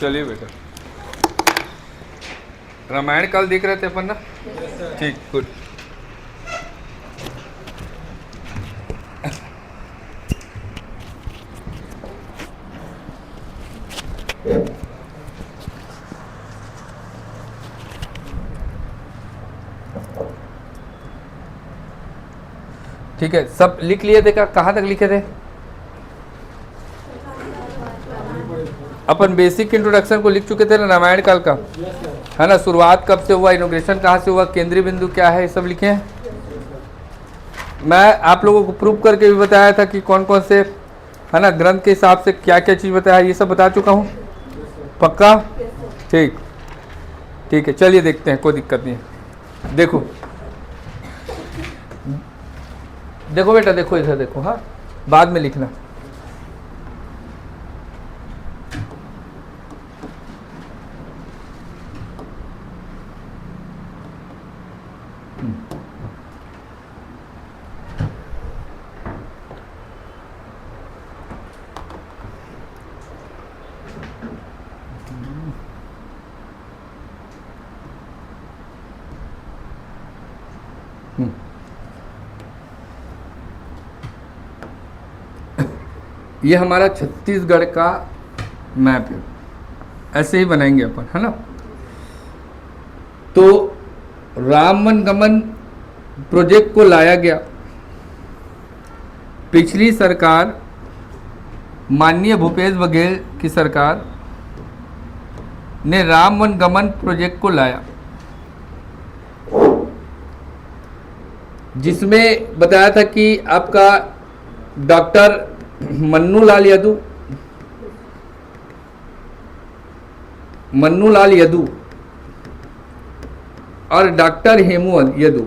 चलिए बेटा, रामायण काल देख रहे थे अपन ना? ठीक, गुड। ठीक है, सब लिख लिए थे? कहाँ तक लिखे थे? अपन बेसिक इंट्रोडक्शन को लिख चुके थे ना, रामायण काल का, है ना? शुरुआत कब से हुआ, इनोग्रेशन कहाँ से हुआ, केंद्रीय बिंदु क्या है, ये सब लिखे हैं। मैं आप लोगों को प्रूव करके भी बताया था कि कौन कौन से, है ना, ग्रंथ के हिसाब से क्या क्या चीज़ बताया, ये सब बता चुका हूँ। पक्का? ठीक, ठीक है, चलिए देखते हैं, कोई दिक्कत नहीं है। देखो देखो बेटा, देखो इधर देखो, हाँ, बाद में लिखना। ये हमारा छत्तीसगढ़ का मैप है, ऐसे ही बनाएंगे अपन, है ना? तो राम वनगमन प्रोजेक्ट को लाया गया, पिछली सरकार माननीय भूपेश बघेल की सरकार ने राम वनगमन प्रोजेक्ट को लाया, जिसमें बताया था कि आपका डॉक्टर मन्नू लाल यदू और डॉक्टर हेमू यदू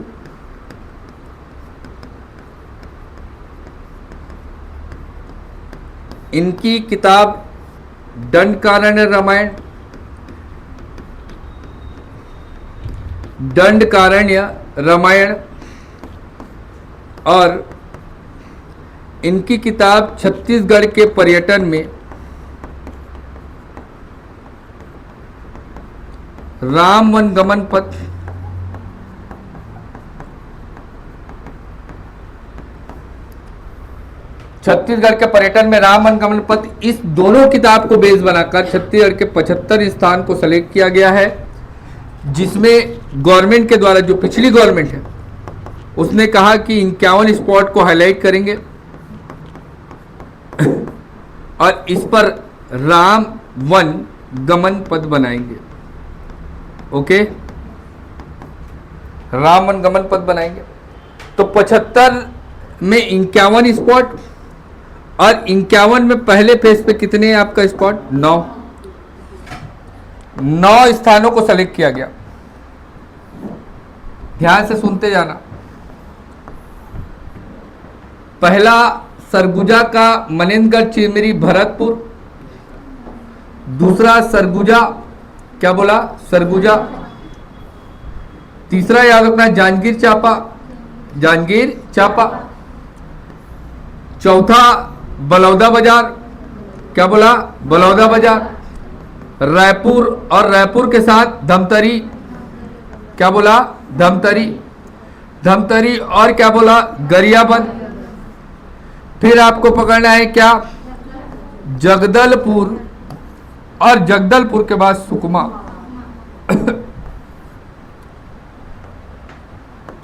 इनकी किताब दंडकारण्य रामायण और इनकी किताब छत्तीसगढ़ के पर्यटन में राम वनगमन पथ, छत्तीसगढ़ के पर्यटन में राम वनगमन पथ, इस दोनों किताब को बेस बनाकर छत्तीसगढ़ के 75 स्थान को सेलेक्ट किया गया है, जिसमें गवर्नमेंट के द्वारा, जो पिछली गवर्नमेंट है, उसने कहा कि 51 स्पॉट को हाईलाइट करेंगे और इस पर राम वन गमन पथ बनाएंगे। ओके, राम वन गमन पथ बनाएंगे। तो 75 में 51 स्पॉट और 51 में पहले फेज पे कितने हैं आपका स्पॉट? 9 स्थानों को सेलेक्ट किया गया। ध्यान से सुनते जाना। पहला सरगुजा का मनेन्द्रगढ़ चिरमिरी भरतपुर, दूसरा सरगुजा, क्या बोला? सरगुजा। तीसरा याद रखना जांजगीर चांपा। चौथा बलौदा बाजार, क्या बोला? बलौदा बाजार। रायपुर और रायपुर के साथ धमतरी, क्या बोला? धमतरी और क्या बोला? गरियाबंद। फिर आपको पकड़ना है क्या? जगदलपुर और जगदलपुर के बाद सुकमा।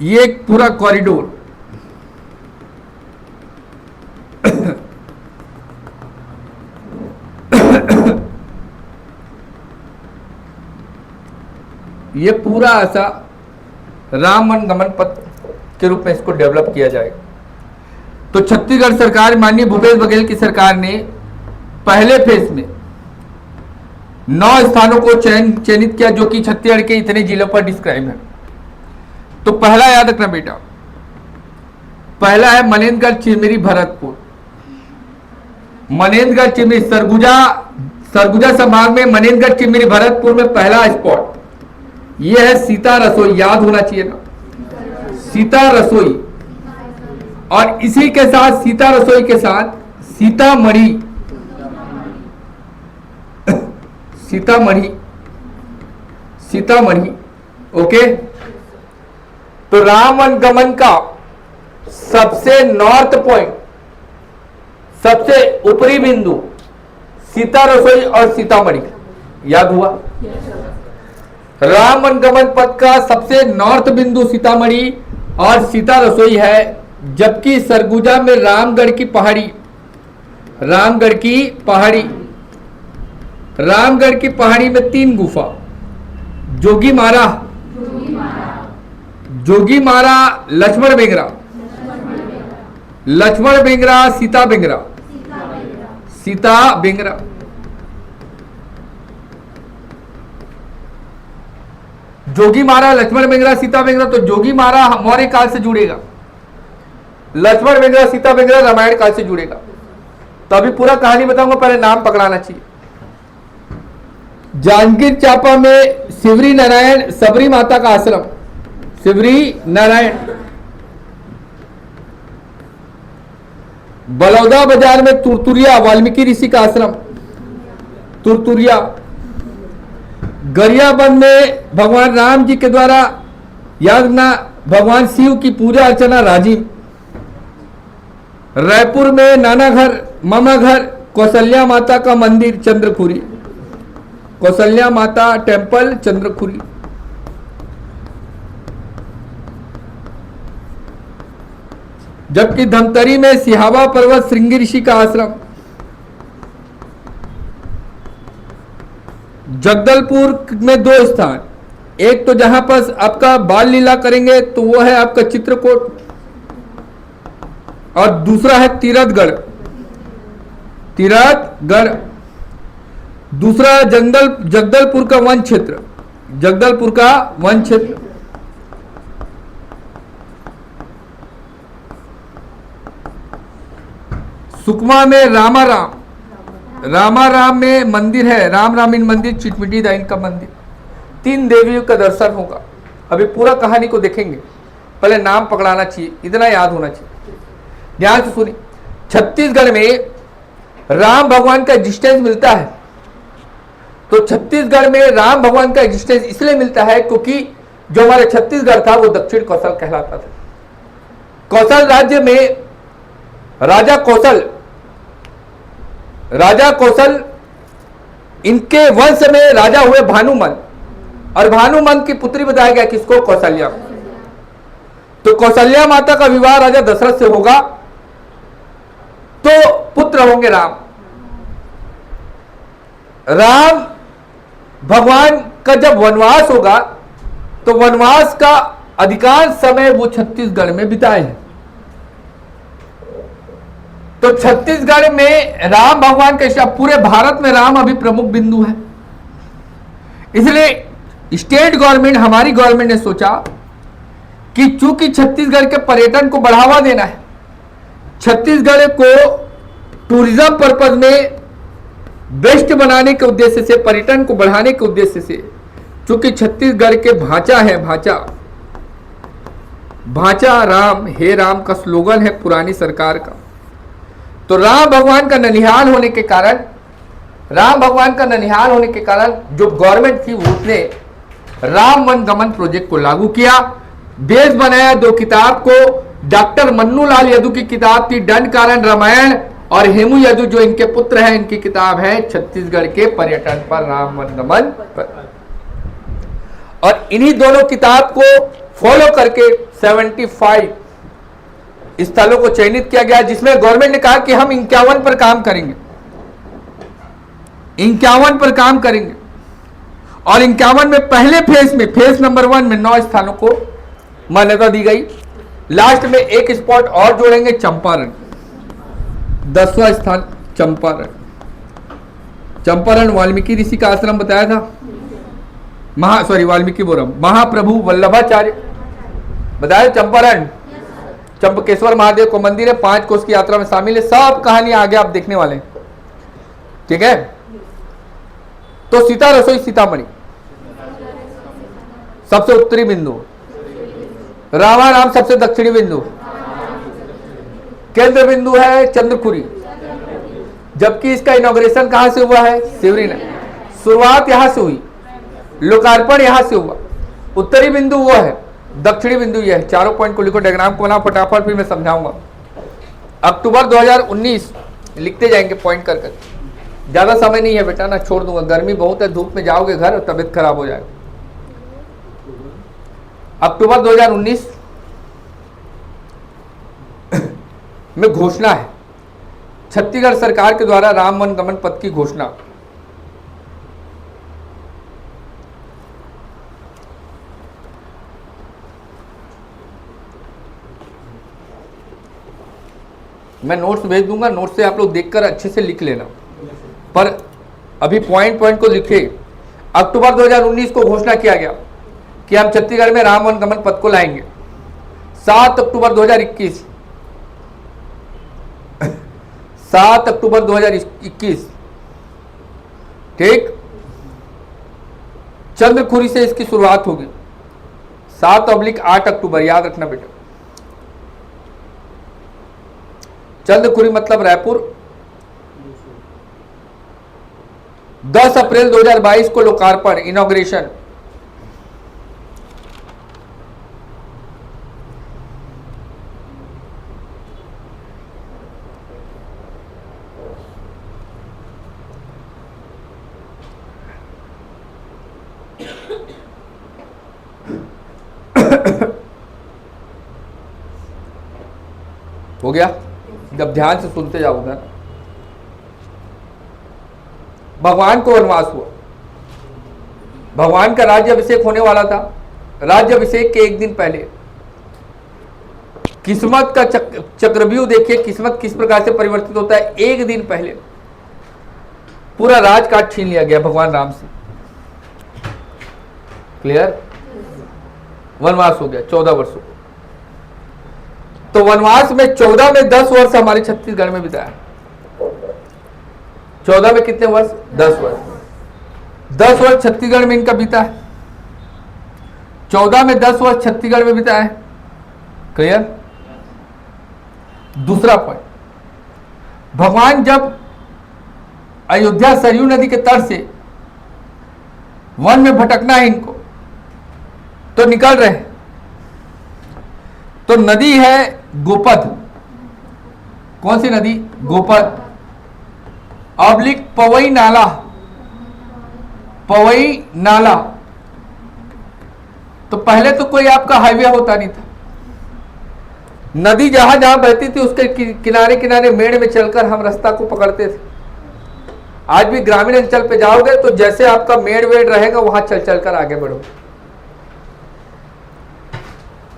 ये एक पूरा कॉरिडोर ये पूरा ऐसा राम वनगमन पथ के रूप में इसको डेवलप किया जाएगा। तो छत्तीसगढ़ सरकार, माननीय भूपेश बघेल की सरकार ने पहले फेज में 9 स्थानों को चयनित किया, जो कि छत्तीसगढ़ के इतने जिलों पर डिस्क्राइब है। तो पहला याद रखना बेटा, पहला है मनेन्द्रगढ़ चिरमिरी भरतपुर। मनेन्द्रगढ़ चिरमिरी, सरगुजा संभाग में मनेन्द्रगढ़ चिरमिरी भरतपुर में पहला स्पॉट यह है सीता रसोई। याद होना चाहिए ना, सीता रसोई। और इसी के साथ, सीता रसोई के साथ सीतामढ़ी सीतामढ़ी, सीतामढ़ी। ओके, तो राम वनगमन का सबसे नॉर्थ पॉइंट, सबसे ऊपरी बिंदु सीता रसोई और सीतामढ़ी, याद हुआ? राम वनगमन पथ का सबसे नॉर्थ बिंदु सीतामढ़ी और सीता रसोई है, जबकि सरगुजा में रामगढ़ की पहाड़ी, रामगढ़ की पहाड़ी, रामगढ़ की पहाड़ी में 3 गुफा, जोगीमारा, जोगीमारा, लक्ष्मण बेंगरा, लक्ष्मण बेंगरा, सीता बेंगरा, सीता बेंगरा। जोगीमारा, लक्ष्मण बेंगरा, सीता बेंगरा। तो जोगीमारा मौर्य काल से जुड़ेगा, लक्ष्मण बेंगरा, सीता बेंगरा रामायण काल से जुड़ेगा। तो अभी पूरा कहानी बताऊंगा, पहले नाम पकड़ाना चाहिए। जांजगीर चांपा में शिवरी नारायण सबरी माता का आश्रम, शिवरी नारायण। बलौदा बाजार में तुरतुरिया वाल्मीकि ऋषि का आश्रम, तुरतुरिया। गरियाबंद में भगवान राम जी के द्वारा याद रखना भगवान शिव की पूजा अर्चना राजीव। रायपुर में नाना घर, मामा घर, कौशल्या माता का मंदिर चंद्रखुरी, कौशल्या माता टेम्पल चंद्रखुरी। जबकि धमतरी में सिहावा पर्वत श्रृंगी ऋषि का आश्रम। जगदलपुर में 2 स्थान, एक तो जहां पर आपका बाल लीला करेंगे तो वो है आपका चित्रकूट, और दूसरा है तीरथगढ़, तीरथगढ़। दूसरा जगदलपुर का वन क्षेत्र, जगदलपुर का वन क्षेत्र। सुकमा में रामाराम, रामाराम में मंदिर है, राम रामीन मंदिर, चिटमिटी दाइन का मंदिर। 3 देवियों का दर्शन होगा। अभी पूरा कहानी को देखेंगे, पहले नाम पकड़ाना चाहिए, इतना याद होना चाहिए। ध्यान से सुनिए, छत्तीसगढ़ में राम भगवान का एग्जिस्टेंस मिलता है। तो छत्तीसगढ़ में राम भगवान का एग्जिस्टेंस इसलिए मिलता है क्योंकि जो हमारे छत्तीसगढ़ था वो दक्षिण कौशल कहलाता था। कौशल राज्य में राजा कौशल इनके वंश में राजा हुए भानुमन, और भानुमन की पुत्री बताया गया किसको? कौशल्या। तो कौशल्या माता का विवाह राजा दशरथ से होगा तो पुत्र होंगे राम। राम भगवान का जब वनवास होगा तो वनवास का अधिकांश समय वो छत्तीसगढ़ में बिताए हैं। तो छत्तीसगढ़ में राम भगवान के, पूरे भारत में राम अभी प्रमुख बिंदु है। इसलिए स्टेट गवर्नमेंट, हमारी गवर्नमेंट ने सोचा कि चूंकि छत्तीसगढ़ के पर्यटन को बढ़ावा देना है, छत्तीसगढ़ को टूरिज्म पर्पज में बेस्ट बनाने के उद्देश्य से, पर्यटन को बढ़ाने के उद्देश्य से, चूंकि छत्तीसगढ़ के भाचा है, भाचा राम हे राम का स्लोगन है पुरानी सरकार का। तो राम भगवान का ननिहाल होने के कारण, जो गवर्नमेंट थी उसने राम वनगमन प्रोजेक्ट को लागू किया, बेस बनाया 2 किताब को। डॉक्टर मन्नूलाल यदु की किताब थी दंडकारण्य रामायण, और हेमू यदु जो इनके पुत्र हैं, इनकी किताब है छत्तीसगढ़ के पर्यटन पर, राम वनगमन पर। और इन्हीं दोनों किताब को फॉलो करके 75 स्थलों को चयनित किया गया, जिसमें गवर्नमेंट ने कहा कि हम 51 पर काम करेंगे, 51 पर काम करेंगे। और 51 में पहले फेज में, फेज नंबर 1 में 9 स्थानों को मान्यता दी गई। लास्ट में एक स्पॉट और जोड़ेंगे, चंपारण, 10वां स्थान चंपारण। चंपारण वाल्मीकि ऋषि का आश्रम बताया था, वाल्मीकि बोल रहा हूं, महाप्रभु वल्लभाचार्य बताया। चंपारण चंपकेश्वर महादेव को मंदिर है, 5 कोस की यात्रा में शामिल है। सब कहानी आगे आप देखने वाले हैं, ठीक है। तो सीता रसोई सीतामढ़ी सबसे उत्तरी बिंदु, रामाराम सबसे दक्षिणी बिंदु, केंद्र बिंदु है चंद्रखुरी। जबकि इसका इनॉग्रेशन कहां से हुआ है? शिवरी ने। शुरुआत यहां से हुई, लोकार्पण यहां से हुआ, उत्तरी बिंदु वो है, दक्षिणी बिंदु ये है। चारों पॉइंट को लिखो, डायग्राम को बनाओ फटाफट, फिर मैं समझाऊंगा। अक्टूबर 2019 लिखते जाएंगे पॉइंट कर कर, ज्यादा समय नहीं है बेटा ना, छोड़ दूंगा, गर्मी बहुत है, धूप में जाओगे घर तबीयत खराब हो जाएगा। अक्टूबर 2019 में घोषणा है, छत्तीसगढ़ सरकार के द्वारा राम वन गमन पथ की घोषणा। मैं नोट्स भेज दूंगा, नोट्स से आप लोग देखकर अच्छे से लिख लेना, पर अभी पॉइंट पॉइंट को लिखे। अक्टूबर 2019 को घोषणा किया गया कि हम छत्तीसगढ़ में राम वन गमन पथ को लाएंगे। 7 अक्टूबर 2021 7 अक्टूबर 2021 ठीक, चंद्रखुरी से इसकी शुरुआत होगी। 7/8 अक्टूबर याद रखना बेटा, चंद्रखुरी मतलब रायपुर। 10 अप्रैल 2022 को लोकार्पण, इनॉग्रेशन। हो गया, जब ध्यान से सुनते जाओगे ना। भगवान को वनवास हुआ, भगवान का राज्य अभिषेक होने वाला था। राज्य अभिषेक के एक दिन पहले किस्मत का चक्रव्यूह देखिए, किस्मत किस प्रकार से परिवर्तित होता है। एक दिन पहले पूरा राजकाज छीन लिया गया भगवान राम से। क्लियर, वनवास हो गया 14 वर्षों। तो वनवास में 14 में 10 वर्ष हमारे छत्तीसगढ़ में बिताया। 14 में कितने वर्ष? 10 वर्ष। 10 वर्ष छत्तीसगढ़ में इनका बीता है। 14 में 10 वर्ष छत्तीसगढ़ में बिताया है। क्लियर। दूसरा पॉइंट, भगवान जब अयोध्या सरयू नदी के तट से वन में भटकना है इनको, तो निकल रहे हैं, तो नदी है गोपद। कौन सी नदी? गोपद ऑब्लिक पवई नाला। पवई नाला, तो पहले तो कोई आपका हाईवे होता नहीं था। नदी जहां जहां बहती थी उसके किनारे किनारे मेड़ में चलकर हम रास्ता को पकड़ते थे। आज भी ग्रामीण अंचल पे जाओगे तो जैसे आपका मेड़ वेड़ रहेगा वहां चल चल कर आगे बढ़ो।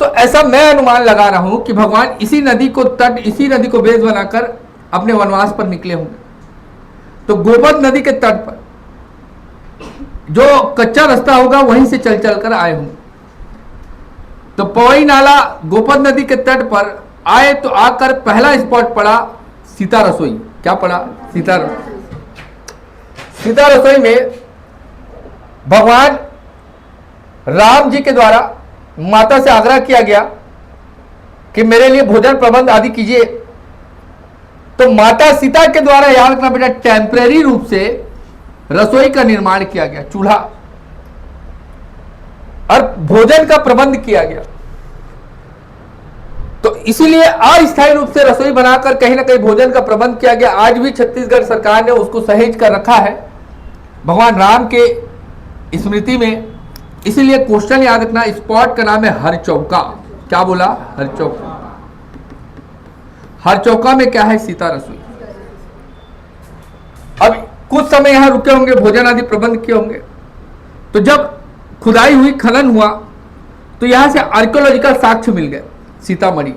तो ऐसा मैं अनुमान लगा रहा हूं कि भगवान इसी नदी को तट, इसी नदी को बेस बनाकर अपने वनवास पर निकले होंगे। तो गोपद नदी के तट पर जो कच्चा रास्ता होगा वहीं से चल चल कर आए होंगे। तो पवई नाला गोपद नदी के तट पर आए तो आकर पहला स्पॉट पड़ा सीता रसोई। क्या पड़ा? सीता रसोई। सीता रसोई में भगवान राम जी के द्वारा माता से आग्रह किया गया कि मेरे लिए भोजन प्रबंध आदि कीजिए। तो माता सीता के द्वारा, याद रखना बेटा, टेम्परेरी रूप से रसोई का निर्माण किया गया, चूल्हा और भोजन का प्रबंध किया गया। तो इसीलिए अस्थायी रूप से रसोई बनाकर कहीं ना कहीं भोजन का प्रबंध किया गया। आज भी छत्तीसगढ़ सरकार ने उसको सहेज कर रखा है भगवान राम के स्मृति में। इसीलिए क्वेश्चन याद रखना, स्पॉट का नाम है हरचौका। क्या बोला? हरचौका। हरचौका में क्या है? सीता रसोई। अब कुछ समय यहां रुके होंगे, भोजन आदि प्रबंध किए होंगे। तो जब खुदाई हुई, खनन हुआ, तो यहां से आर्कियोलॉजिकल साक्ष्य मिल गए। सीतामढ़ी,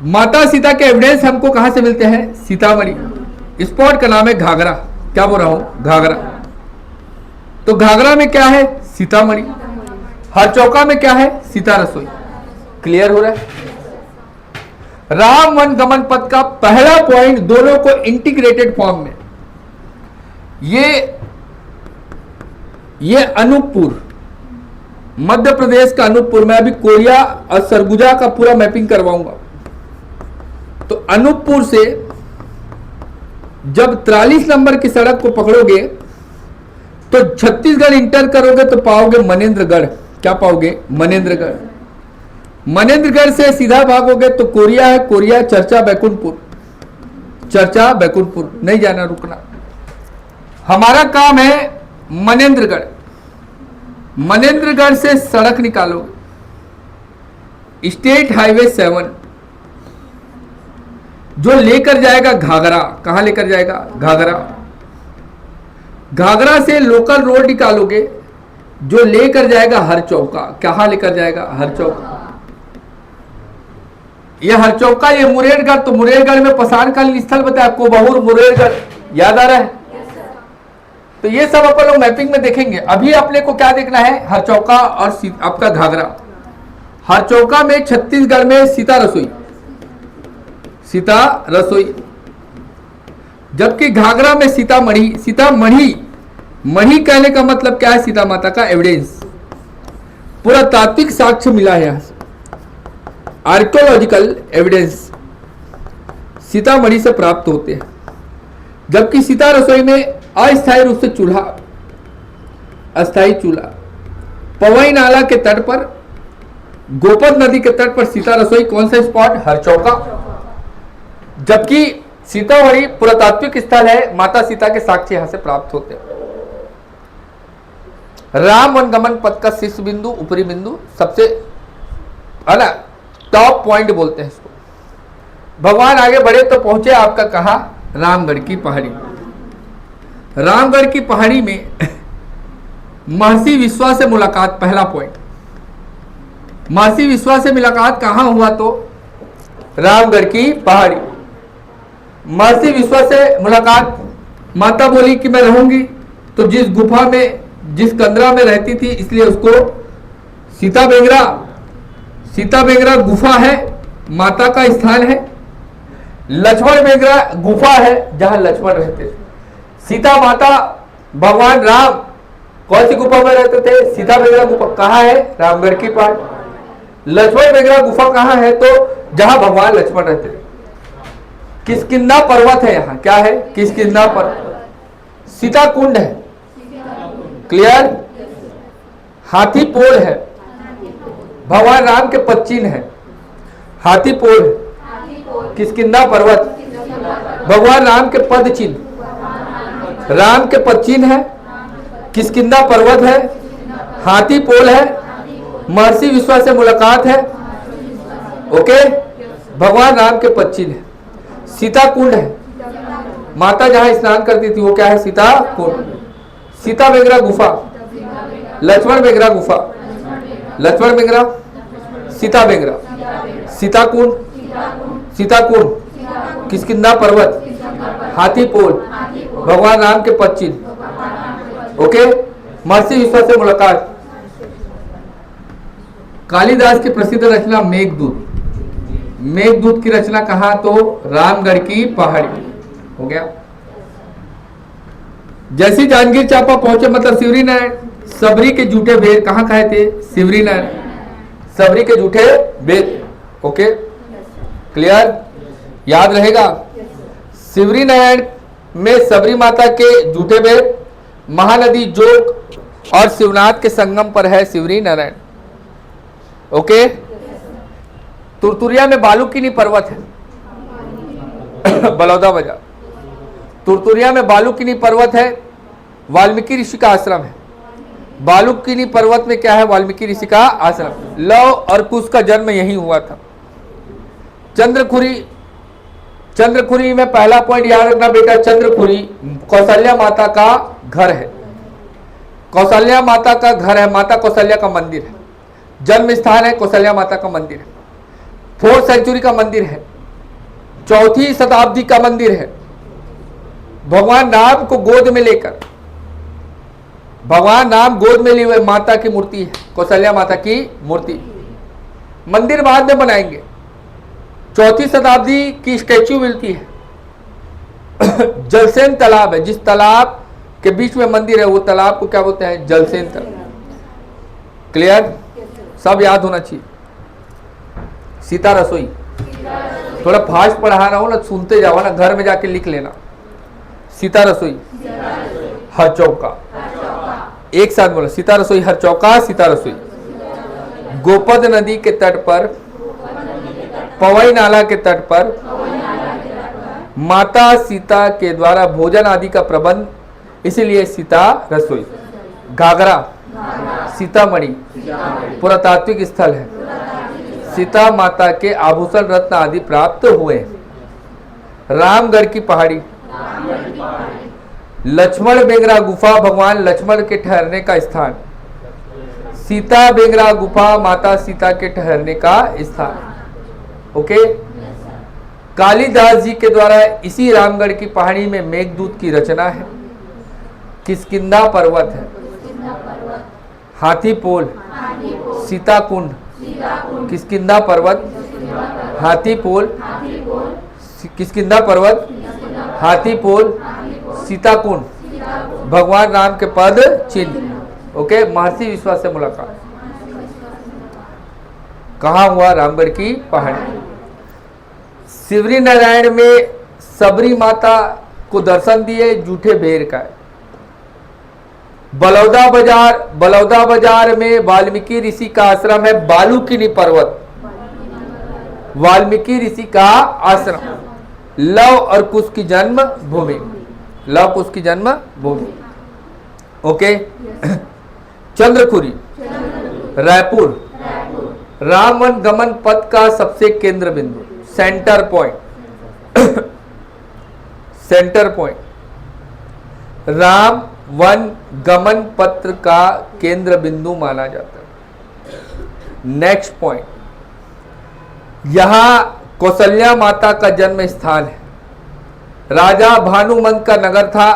माता सीता के एविडेंस हमको कहां से मिलते हैं? सीतामढ़ी। स्पॉट का नाम है घाघरा। क्या बोल रहा हूं? घाघरा। तो घाघरा में क्या है? सीतामढ़ी। हरचौका में क्या है? सीता रसोई। क्लियर हो रहा है? राम वन गमन पथ का पहला पॉइंट दोनों को इंटीग्रेटेड फॉर्म में, ये अनूपपुर, मध्य प्रदेश का अनूपपुर, मैं अभी कोरिया और सरगुजा का पूरा मैपिंग करवाऊंगा। तो अनूपपुर से जब 43 नंबर की सड़क को पकड़ोगे तो छत्तीसगढ़ इंटर करोगे तो पाओगे मनेन्द्रगढ़। क्या पाओगे? मनेन्द्रगढ़। मनेन्द्रगढ़ से सीधा भागोगे तो कोरिया है, कोरिया चर्चा बैकुंठपुर, चर्चा बैकुंठपुर, नहीं जाना रुकना। हमारा काम है मनेन्द्रगढ़। मनेन्द्रगढ़ से सड़क निकालोगे, स्टेट हाईवे 7 जो लेकर जाएगा घाघरा। कहां लेकर जाएगा? घाघरा। घाघरा से लोकल रोड निकालोगे जो लेकर जाएगा हरचौका। कहां लेकर जाएगा? हरचौका। ये हरचौका, ये मुरेरगढ़। तो मुरेरगढ़ में पसारकालीन स्थल बताया आपको, बहुर मुरेरगढ़, याद आ रहा है? तो ये सब अपन लोग मैपिंग में देखेंगे। अभी अपने को क्या देखना है? हरचौका और आपका घाघरा। हरचौका में छत्तीसगढ़ में सीता रसोई, सीता रसोई, जबकि घाघरा में सीतामढ़ी। सीतामढ़ी, मढ़ी कहने का मतलब क्या है? सीता माता का एविडेंस, पुरातात्विक साक्ष्य मिला है, यहां से आर्कियोलॉजिकल एविडेंस सीतामढ़ी से प्राप्त होते हैं। जबकि सीता रसोई में अस्थायी रूप से चूल्हा, अस्थायी चूल्हा, पवई नाला के तट पर, गोपद नदी के तट पर सीता रसोई। कौन सा स्पॉट? हरचौका। जबकि सीतामढ़ी पुरातात्विक स्थल है, माता सीता के साक्ष्य यहां से प्राप्त होते हैं। राम वनगमन पथ का शीर्ष बिंदु, ऊपरी बिंदु, सबसे है ना टॉप पॉइंट बोलते हैं इसको। भगवान आगे बढ़े तो पहुंचे आपका कहा? रामगढ़ की पहाड़ी। रामगढ़ की पहाड़ी में महर्षि विश्वा से मुलाकात, पहला पॉइंट। महर्षि विश्वा से मुलाकात कहां हुआ? तो रामगढ़ की पहाड़ी। महर्षि विश्वा से मुलाकात, माता बोली कि मैं रहूंगी, तो जिस गुफा में, जिस कंदरा में रहती थी, इसलिए उसको सीता बेंगरा, सीता बेंगरा गुफा है, माता का स्थान है। लक्ष्मण बेंगरा गुफा है जहां लक्ष्मण रहते थे। सीता माता, भगवान राम कौन सी गुफा में रहते थे? सीता बेंगरा गुफा। कहां है? रामगढ़ की पहाड़ी। लक्ष्मण बेंगरा गुफा कहां है? तो जहां भगवान लक्ष्मण रहते थे। किष्किंधा पर्वत है यहाँ। क्या है? किष्किंधा पर्वत। सीता कुंड है। क्लियर? हाथी पोल है, भगवान राम के पद चिन्ह है। हाथी पोल, किष्किंधा पर्वत, भगवान राम के पद चिन्ह, राम के पद चिन्ह है, किष्किंधा पर्वत है, हाथी पोल है, महर्षि विश्वा से मुलाकात है, ओके, भगवान राम के पद चिन्ह है। सीता कुंड है, माता जहां स्नान करती थी वो क्या है? सीता कुंड। सीता बेंगरा गुफा, लक्ष्मण बेंगरा गुफा, लक्ष्मण बेंगरा, सीता बेंगरा, सीता कुंड, सीता कुंड, किष्किंधा पर्वत, हाथी पोल, भगवान राम के पद चिन्ह, ओके, महर्षि विश्वा से मुलाकात। कालिदास की प्रसिद्ध रचना मेघदूत। मेघदूत की रचना कहा? तो रामगढ़ की पहाड़ी। हो गया। जैसी जांजगीर चांपा पहुंचे, मतलब सिवरी नारायण, सबरी के झूठे भेद कहां कहे थे? सिवरी नारायण, सबरी के झूठे भेद। Okay, clear? याद रहेगा। सिवरी नारायण में सबरी माता के झूठे भेद, महानदी जोग और शिवनाथ के संगम पर है सिवरी नारायण। ओके, तुरतुरिया में बालूकिनी पर्वत है, बलौदा बाजार। तुरतुरिया में बालूकिनी पर्वत है, वाल्मीकि ऋषि का आश्रम है। बालूकिनी पर्वत में क्या है? वाल्मीकि ऋषि का आश्रम। लव और कुश का जन्म यही हुआ था। चंद्रखुरी, चंद्रखुरी में पहला पॉइंट याद रखना बेटा, चंद्रखुरी कौशल्या माता का घर है। कौशल्या माता का घर है, माता कौशल्या का मंदिर है, जन्म स्थान है, कौशल्या माता का मंदिर है। 4th सेंचुरी का मंदिर है, 4वीं शताब्दी का मंदिर है। भगवान राम को गोद में लेकर, भगवान राम गोद में लिए हुए माता की मूर्ति है, कौशल्या माता की मूर्ति। मंदिर बाद में बनाएंगे। 4वीं शताब्दी की स्टैच्यू मिलती है। जलसेन तालाब है, जिस तालाब के बीच में मंदिर है वो तालाब को क्या बोलते हैं? जलसेन तालाब। क्लियर? सब याद होना चाहिए। सीता रसोई, थोड़ा फास्ट पढ़ा रहा हूं ना, सुनते जाओ ना, घर में जाके लिख लेना। सीता रसोई, हरचौका, एक साथ बोलो, सीता रसोई हर चौका सीता रसोई। गोपद नदी के तट पर, पवई नाला के तट पर माता सीता के द्वारा भोजन आदि का प्रबंध, इसीलिए सीता रसोई। घाघरा सीतामढ़ी पुरातात्विक स्थल है, सीता माता के आभूषण रत्न आदि प्राप्त हुए। रामगढ़ की पहाड़ी, लक्ष्मण बेंगरा गुफा भगवान लक्ष्मण के ठहरने का स्थान, सीता बेंगरा गुफा माता सीता के ठहरने का स्थान। ओके। कालिदास जी के द्वारा इसी रामगढ़ की पहाड़ी में मेघदूत की रचना है। किष्किंधा पर्वत है, हाथी पोल, सीता कुंड, किष्किंधा पर्वत, हाथी पोल, किष्किंधा पर्वत, हाथी पोल, सीता कुंड, भगवान राम के पद चिन्ह। ओके। महर्षि विश्वास से मुलाकात कहाँ हुआ? रामगढ़ की पहाड़ी। शिवरी नारायण में सबरी माता को दर्शन दिए, जूठे बेर का है। बलौदा बाजार में वाल्मीकि ऋषि का आश्रम है, बालूकिनी पर्वत, वाल्मीकि ऋषि का आश्रम। लव और कुश की जन्म भूमि, लव कुश की जन्म भूमि। ओके। चंद्रखुरी रायपुर, राम वन गमन पथ का सबसे केंद्र बिंदु, centre point, centre point Ram one गमन पत्र का केंद्र बिंदु माना जाता है। नेक्स्ट पॉइंट, यहां कौशल्या माता का जन्म स्थान है। राजा भानुमंत का नगर था,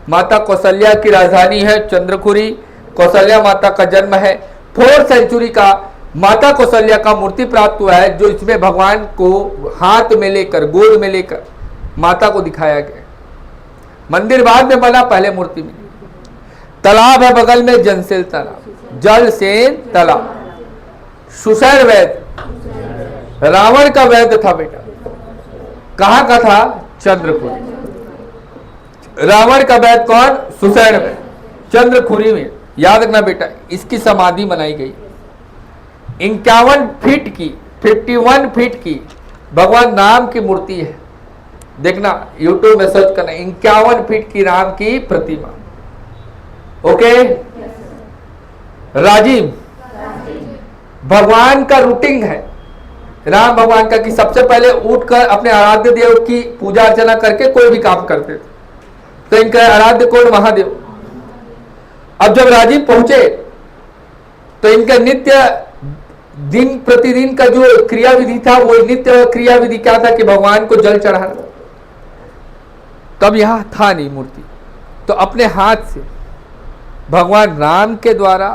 माता कौशल्या की राजधानी है चंद्रखुरी। कौशल्या माता का जन्म है। 4th सेंचुरी का माता कौशल्या का मूर्ति प्राप्त हुआ है, जो इसमें भगवान को हाथ में लेकर, गोद में लेकर माता को दिखाया गया। मंदिर बाद में बना, पहले मूर्ति मिली। तालाब है बगल में, जनसेल तालाब, जल सेन तालाब। सुसैन वैद्य रावण का वैद्य था बेटा, कहां का था? चंद्रखुरी। रावण का वैद्य कौन? सुसैन वैद्य, चंद्रखुरी में। याद रखना बेटा, इसकी समाधि बनाई गई 51 फीट की, 51 फीट की भगवान राम की मूर्ति है। देखना, यूट्यूब में सर्च करना, 51 फीट की राम की प्रतिमा। ओके। राजीव भगवान का रूटिंग है, राम भगवान का, कि सबसे पहले उठकर अपने आराध्य देव की पूजा अर्चना करके कोई भी काम करते थे। तो इनका आराध्य कौन? महादेव। अब जब राजीव पहुंचे तो इनका नित्य दिन प्रतिदिन का जो क्रिया विधि था, वो नित्य क्रिया विधि क्या था? कि भगवान को जल चढ़ाना। तब यहां था नहीं मूर्ति, तो अपने हाथ से भगवान राम के द्वारा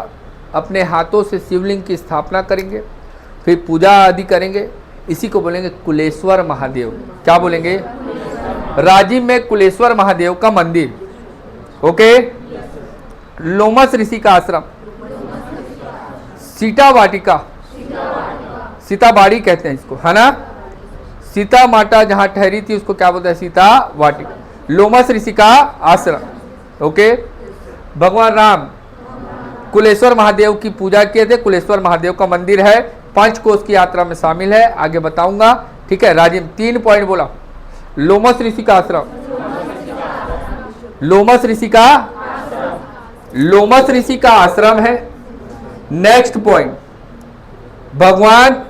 अपने हाथों से शिवलिंग की स्थापना करेंगे, फिर पूजा आदि करेंगे। इसी को बोलेंगे कुलेश्वर महादेव। क्या बोलेंगे? राजीव में कुलेश्वर महादेव का मंदिर। ओके। लोमस ऋषि का आश्रम, सीता वाटिका, सीता बाड़ी कहते हैं इसको, है ना। सीता माता जहां ठहरी थी उसको क्या बोलते हैं? सीता वाटिका। लोमस ऋषि का आश्रम। ओके। भगवान राम कुलेश्वर महादेव की पूजा किए थे, कुलेश्वर महादेव का मंदिर है, पंचकोश की यात्रा में शामिल है, आगे बताऊंगा। ठीक है। राजीव 3 पॉइंट बोला। लोमस ऋषि का आश्रम, लोमस ऋषि का, लोमस ऋषि का आश्रम है। नेक्स्ट पॉइंट, भगवान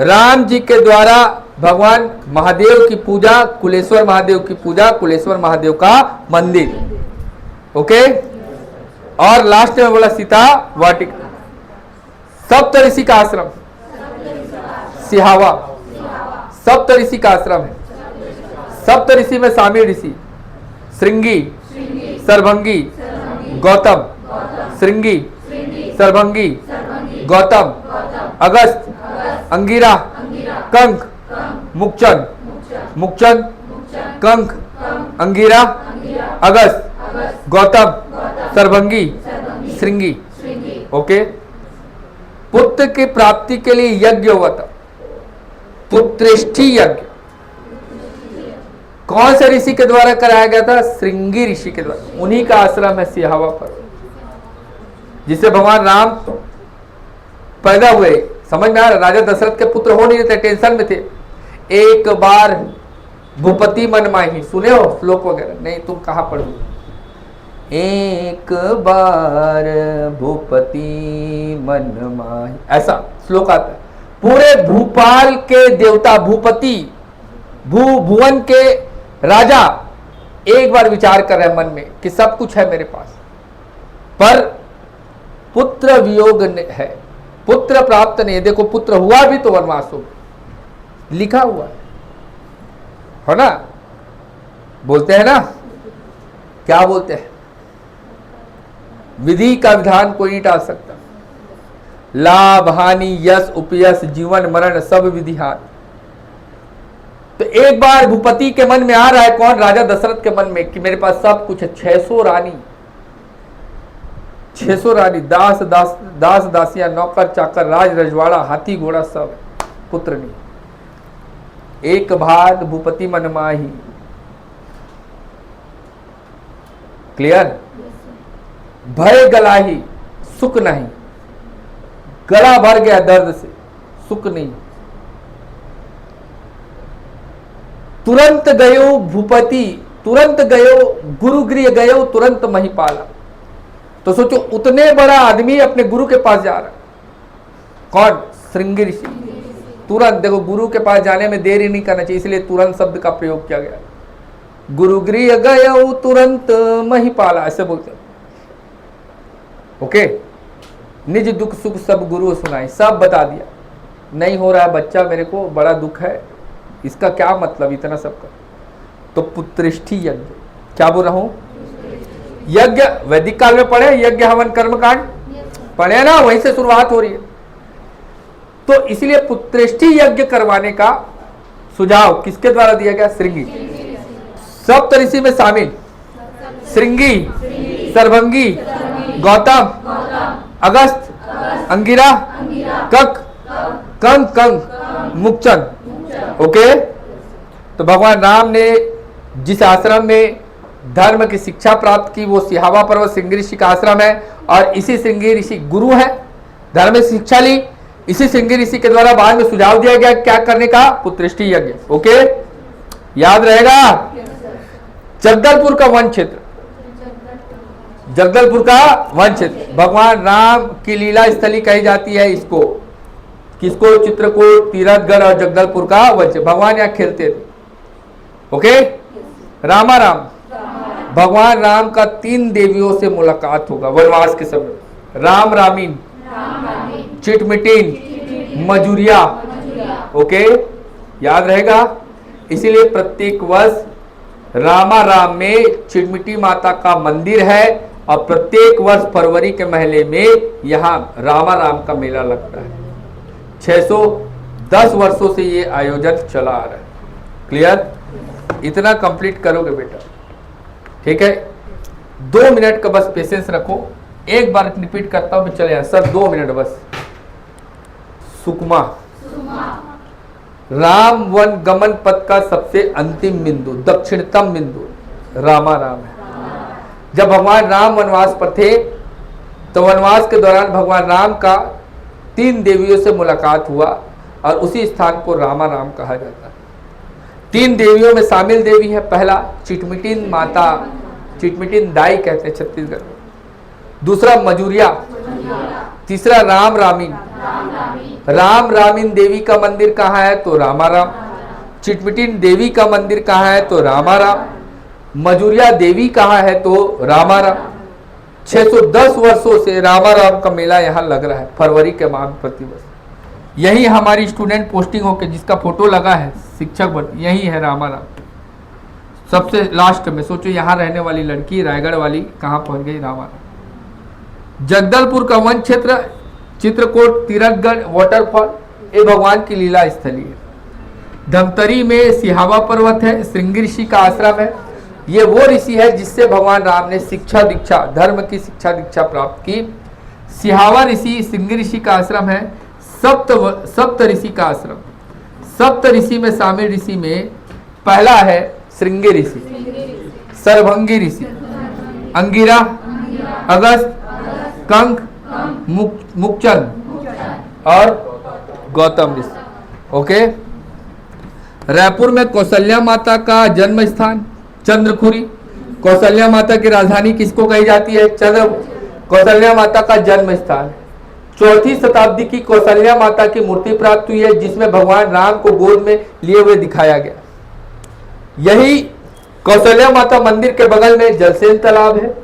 राम जी के द्वारा भगवान महादेव की पूजा, कुलेश्वर महादेव की पूजा, कुलेश्वर महादेव का मंदिर। ओके। और लास्ट में बोला सीता वाटिका। सप्त ऋषि का आश्रम, सिहावा, सप्त ऋषि का आश्रम है। सप्त ऋषि में शामिल ऋषि श्रृंगी, सर्वभंगी, गौतम, श्रृंगी, सर्वभंगी, गौतम, अगस्त, अंगिरा, कंक, मुक्चन, मुक्चन, कंक, अंगिरा, अगस्त, गौतम, सर्वभंगी, श्रृंगी। ओके। पुत्र की प्राप्ति के लिए यज्ञ हुआ था, पुत्रेष्ठी यज्ञ। कौन से ऋषि के द्वारा कराया गया था? श्रृंगी ऋषि के द्वारा। उन्हीं का आश्रम है सिहावा पर। जिससे भगवान राम पैदा हुए। समझ में आ रहा? राजा दशरथ के पुत्र हो नहीं थे, टेंशन में थे। एक बार भूपति मन माही, सुने हो श्लोक वगैरह? नहीं, तुम कहाँ पढ़ो? एक बार भूपति मन माही, ऐसा श्लोक आता है। पूरे भूपाल के देवता भूपति, भुवन के राजा एक बार विचार कर रहे हैं मन में कि सब कुछ है मेरे पास, पर पुत्र वियोग है, पुत्र प्राप्त नहीं। देखो पुत्र हुआ भी तो वनवास हो, लिखा हुआ है ना? बोलते हैं ना, क्या बोलते हैं? विधि का विधान कोई नहीं टाल सकता। लाभ हानि यश उपयश जीवन मरण सब विधि हाथ। तो एक बार भूपति के मन में आ रहा है, कौन? राजा दशरथ के मन में, कि मेरे पास सब कुछ है। 600 रानी, 600 रानी, दास दासियां, नौकर चाकर, राज रजवाड़ा, हाथी घोड़ा, सब। पुत्र नहीं। एक भाग भूपति मन माही। क्लियर? भय गलाही सुख नहीं, गला भर गया दर्द से, सुख नहीं। तुरंत गयो भूपति, तुरंत गयो गुरुगृह गयो, तुरंत महिपाला। तो सोचो, उतने बड़ा आदमी अपने गुरु के पास जा रहा। कौन? श्रृंगी ऋषि। तुरंत, देखो गुरु के पास जाने में देरी नहीं करना चाहिए, इसलिए तुरंत शब्द का प्रयोग किया गया। गुरुगृह गयो तुरंत महिपाला, ऐसे बोलते हैं। ओके, निज दुख सुख सब गुरु सुनाई, सब बता दिया। नहीं हो रहा है बच्चा, मेरे को बड़ा दुख है, इसका क्या मतलब इतना सब का? तो पुत्रेष्ठी यज्ञ, क्या बोल रहा हूं? यज्ञ वैदिक काल में पढ़े, यज्ञ हवन कर्म कांड पढ़े ना, वहीं से शुरुआत हो रही है। तो इसलिए पुत्रेष्ठी यज्ञ करवाने का सुझाव किसके द्वारा दिया गया? श्रृंगी। सप्त ऋषि में शामिल श्रृंगी, सर्वंगी, गौतम, अगस्त, अंगिरा, कक, कंग, मुक्चन। ओके, तो भगवान राम ने जिस आश्रम में धर्म की शिक्षा प्राप्त की वो सिहावा पर्वत श्रृंगी ऋषि का आश्रम है, और इसी श्रृंगी ऋषि गुरु है। धर्म में शिक्षा ली, इसी श्रृंगी ऋषि के द्वारा बाद में सुझाव दिया गया क्या करने का? पुत्रेष्ठी यज्ञ। ओके, याद रहेगा? जगदलपुर का वन क्षेत्र, जगदलपुर का वन क्षेत्र भगवान राम की लीला स्थली कही जाती है इसको। किसको? चित्रकूट, तीरथगढ़ और जगदलपुर का वन क्षेत्र। भगवान यहाँ खेलते थे। ओके, रामा राम, भगवान राम का 3 देवियों से मुलाकात होगा वनवास के समय। राम रामीन, चिटमिटिन, मजूरिया। ओके, याद रहेगा? इसीलिए प्रत्येक वर्ष रामा राम में चिटमिटी माता का मंदिर है, और प्रत्येक वर्ष फरवरी के महीने में यहाँ रामा राम का मेला लगता है। 610 वर्षों से ये आयोजन चला आ रहा है। क्लियर? इतना कंप्लीट करोगे बेटा, ठीक है? 2 मिनट का बस पेशेंस रखो। एक बार रिपीट करता हूं, चले सर 2 मिनट बस। सुकमा राम वन गमन पथ का सबसे अंतिम बिंदु, दक्षिणतम बिंदु रामा राम है। जब भगवान राम वनवास पर थे तो वनवास के दौरान भगवान राम का 3 देवियों से मुलाकात हुआ, और उसी स्थान को रामा राम कहा जाता है। 3 देवियों में शामिल देवी है, पहला चिटमिटिन माता, चिटमिटिन दाई कहते हैं छत्तीसगढ़ में। दूसरा मजूरिया, तीसरा राम रामीन। राम रामीन देवी का मंदिर कहाँ है? तो रामा राम। चिटमिटिन देवी का मंदिर कहाँ है? तो रामा राम। मजूरिया देवी कहाँ है? तो रामा राम। 610 वर्षों से रामा राम का मेला यहाँ लग रहा है, फरवरी के माह में प्रतिवर्ष। यही हमारी स्टूडेंट पोस्टिंग होके जिसका फोटो लगा है शिक्षक भर्ती, यही है रामा राम। सबसे लास्ट में सोचो, यहाँ रहने वाली लड़की रायगढ़ वाली कहाँ पहुंच गई? रामा राम। जगदलपुर का वन क्षेत्र, चित्रकूट, तीरथगढ़, वाटरफॉल, ये भगवान की लीला स्थली है। धमतरी में सिहावा पर्वत है, श्रृंगी ऋषि का आश्रम है। ये वो ऋषि है जिससे भगवान राम ने शिक्षा दीक्षा, धर्म की शिक्षा दीक्षा प्राप्त की। सिहावा ऋषि श्रृंगी ऋषि का आश्रम है। सप्त ऋषि का आश्रम, सप्त ऋषि में शामिल ऋषि में पहला है श्रृंगी ऋषि, सर्वंगी ऋषि, अंगिरा, अगस्त, कंक, मुखचंद और गौतम ऋषि। ओके। रायपुर में कौशल्या माता का जन्म स्थान चंद्रखुरी। कौशल्या माता की राजधानी किसको कही जाती है? कौशल्या माता का जन्म स्थान। 4वीं शताब्दी की कौशल्या माता की मूर्ति प्राप्त हुई है जिसमें भगवान राम को गोद में लिए हुए दिखाया गया। यही कौशल्या माता मंदिर के बगल में जलसेन तालाब है।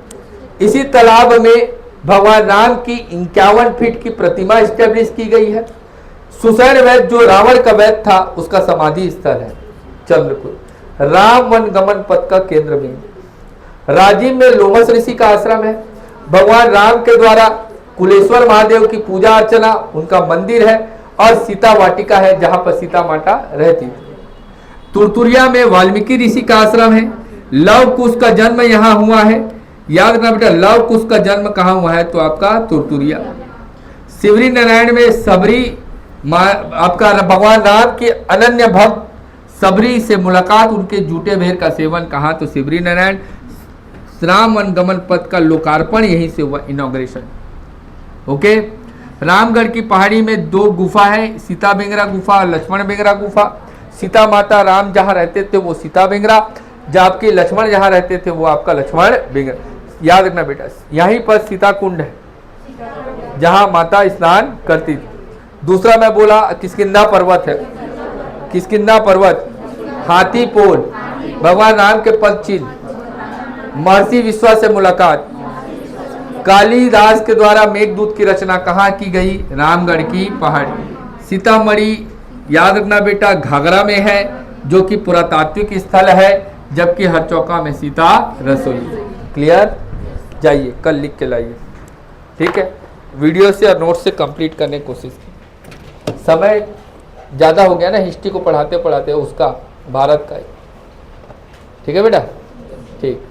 इसी तालाब में भगवान राम की 51 फीट की प्रतिमा स्टैब्लिश की गई है। सुसैन वैद्य जो रावण का वैद्य था उसका समाधि स्थल है चंद्रपुर। राम वन गमन पथ का केंद्र बिंदु। राजीव में लोमस ऋषि का आश्रम है। भगवान राम के द्वारा कुलेश्वर महादेव की पूजा अर्चना, उनका मंदिर है और सीता वाटिका है जहां पर सीता माता रहती थी। तुरतुरिया में वाल्मीकि ऋषि का आश्रम है। लव कुश का जन्म यहाँ हुआ है। याद रखना बेटा, लव कुश का जन्म कहाँ हुआ है? तो आपका तुरतुरिया। शिवरी नारायण में सबरी आपका भगवान राम के अनन्य भक्त सबरी से मुलाकात, उनके जूटे भेर का सेवन कहाँ? तो शिवरी नारायण। राम वन गमन पथ का लोकार्पण यहीं से हुआ, इनॉग्रेशन। ओके। रामगढ़ की पहाड़ी में 2 गुफा है, सीता बेंगरा गुफा और लक्ष्मण बेंगरा गुफा। सीता माता राम जहाँ रहते थे वो सीता बेंगरा, जबकि लक्ष्मण जहाँ रहते थे वो आपका लक्ष्मण बेंगरा। याद रखना बेटा, यहीं पर सीता कुंड है जहाँ माता स्नान करती थी। दूसरा मैं बोला किष्किंधा पर्वत है। किष्किंधा पर्वत, हाथी पोल, भगवान राम के पद चिन्ह, महर्षि विश्वा से मुलाकात, कालिदास के द्वारा मेघदूत की रचना कहाँ की गई? रामगढ़ की पहाड़ी। सीतामढ़ी याद रखना बेटा घाघरा में है जो कि पुरातात्विक स्थल है, जबकि हरचौका में सीता रसोई। क्लियर? जाइए कल लिख के लाइए, ठीक है। वीडियो से और नोट से कंप्लीट करने की कोशिश की। समय ज़्यादा हो गया ना हिस्ट्री को पढ़ाते पढ़ाते, उसका भारत का ही। ठीक है बेटा, ठीक।